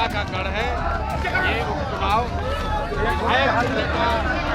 जनता का गढ़ है। ये उपचुनाव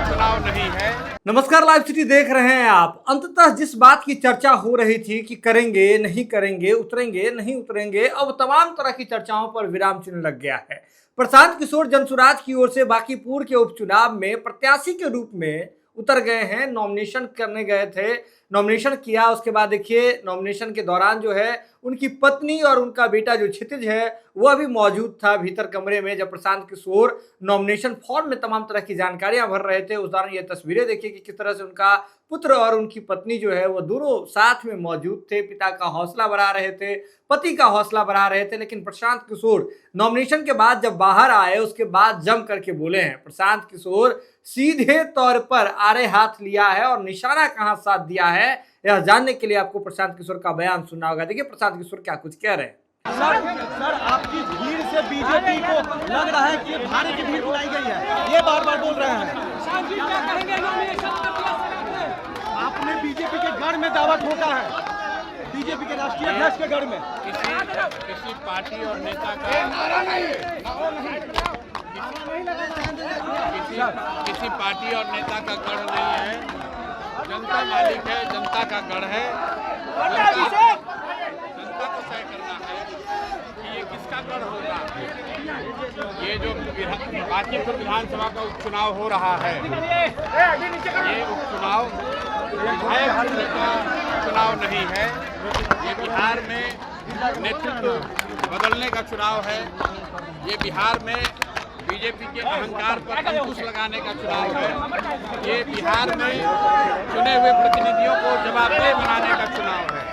चुनाव नहीं है। नमस्कार, लाइव सिटी देख रहे हैं आप। अंततः जिस बात की चर्चा हो रही थी कि करेंगे नहीं करेंगे, उतरेंगे नहीं उतरेंगे, अब तमाम तरह की चर्चाओं पर विराम चिन्ह लग गया है। प्रशांत किशोर जनसुराज की ओर से बांकीपुर के उपचुनाव में प्रत्याशी के रूप में उतर गए हैं। नॉमिनेशन करने गए थे, नॉमिनेशन किया। उसके बाद देखिए, नॉमिनेशन के दौरान जो है उनकी पत्नी और उनका बेटा जो क्षितिज है वह भी मौजूद था भीतर कमरे में, जब प्रशांत किशोर नॉमिनेशन फॉर्म में तमाम तरह की जानकारियां भर रहे थे। उस दौरान ये तस्वीरें देखिए कि किस तरह से उनका पुत्र और उनकी पत्नी जो है वो दोनों साथ में मौजूद थे। पिता का हौसला बढ़ा रहे थे, पति का हौसला बढ़ा रहे थे। लेकिन प्रशांत किशोर नॉमिनेशन के बाद जब बाहर आए, उसके बाद जम करके बोले हैं। प्रशांत किशोर सीधे तौर पर आड़े हाथ लिया है और निशाना कहां साध दिया है, यह जानने के लिए आपको प्रशांत किशोर का बयान सुनना होगा। देखिए प्रशांत किशोर क्या कुछ कह रहे हैं। सर आपकी भीड़ से बीजेपी को लग रहा है कि ये भारी की भीड़ बुलाई गई है, ये बार बार बोल रहे हैं। आपने बीजेपी के गढ़ में दावा ठोका है, बीजेपी के राष्ट्रीय अध्यक्ष के गढ़ में। किसी पार्टी और नेता का किसी पार्टी और नेता का गढ़ नहीं है। जनता मालिक है, जनता का गढ़ है। जनता को तय करना है कि ये किसका गढ़ होगा। ये जो बांकीपुर विधानसभा का उपचुनाव हो रहा है, ये उपचुनाव विधायक का चुनाव नहीं है। ये बिहार में नेतृत्व बदलने का चुनाव है। ये बिहार में बीजेपी के अहंकार पर अंकुश लगाने का चुनाव है। ये बिहार में चुने हुए प्रतिनिधियों को जवाबदेह बनाने का चुनाव है।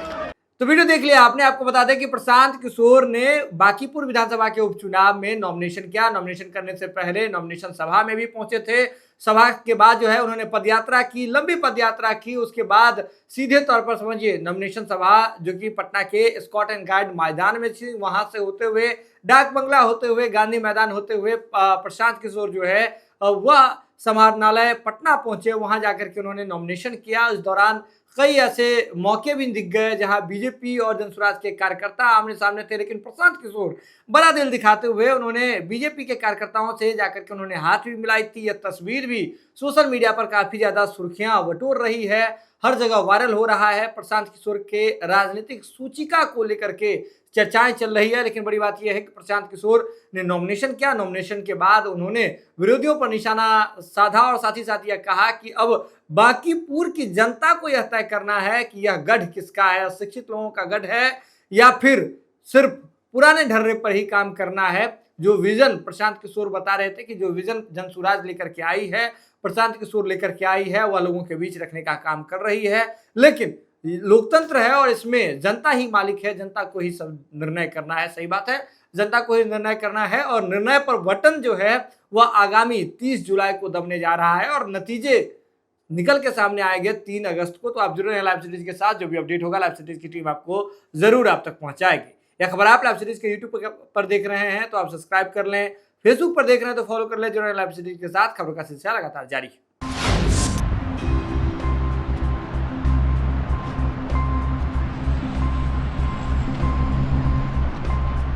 तो वीडियो देख लिया आपने। आपको बता दें कि प्रशांत किशोर ने बांकीपुर विधानसभा के उपचुनाव में नॉमिनेशन किया। नॉमिनेशन करने से पहले नॉमिनेशन सभा में भी पहुंचे थे। सभा के बाद जो है उन्होंने पदयात्रा की, लंबी पदयात्रा की। उसके बाद सीधे तौर पर समझिए नॉमिनेशन सभा जो कि पटना के स्कॉट एंड गार्ड मैदान में थी, वहां से होते हुए डाक बंगला होते हुए गांधी मैदान होते हुए प्रशांत किशोर जो है वह समाहरणालय पटना पहुंचे। वहां जाकर के उन्होंने नॉमिनेशन किया। इस दौरान कई ऐसे मौके भी दिख गए जहां बीजेपी और जनसुराज के कार्यकर्ता आमने सामने थे, लेकिन प्रशांत किशोर बड़ा दिल दिखाते हुए उन्होंने बीजेपी के कार्यकर्ताओं से जाकर के उन्होंने हाथ भी मिलाई थी। यह तस्वीर भी सोशल मीडिया पर काफी ज्यादा सुर्खियां बटोर रही है, हर जगह वायरल हो रहा है। प्रशांत किशोर के राजनीतिक सूचिका को लेकर के चर्चाएं चल रही है। लेकिन बड़ी बात यह है कि प्रशांत किशोर ने नॉमिनेशन किया। नॉमिनेशन के बाद उन्होंने विरोधियों पर निशाना साधा और साथ ही साथ यह कहा कि अब बांकीपुर की जनता को यह तय करना है कि यह गढ़ किसका है, शिक्षित लोगों का गढ़ है या फिर सिर्फ पुराने ढर्रे पर ही काम करना है। जो विजन प्रशांत किशोर बता रहे थे कि जो विजन जनसुराज लेकर के आई है, प्रशांत किशोर लेकर के आई है, वह लोगों के बीच रखने का काम कर रही है। लेकिन लोकतंत्र है और इसमें जनता ही मालिक है, जनता को ही सब निर्णय करना है। सही बात है, जनता को ही निर्णय करना है और निर्णय पर बटन जो है वह आगामी 30 जुलाई को दबने जा रहा है और नतीजे निकल के सामने आएंगे 3 अगस्त को। तो आप जरूर लाइव सिटीज के साथ, जो भी अपडेट होगा लाइव सिटीज की टीम आपको जरूर आप तक पहुंचाएगी। यह खबर आप लाइव सिटीज के यूट्यूब पर देख रहे हैं तो आप सब्सक्राइब कर लें, फेसबुक पर देख रहे हैं तो फॉलो कर लें। जरूर लाइव सिटीज के साथ खबर का सिलसिला लगातार जारी है।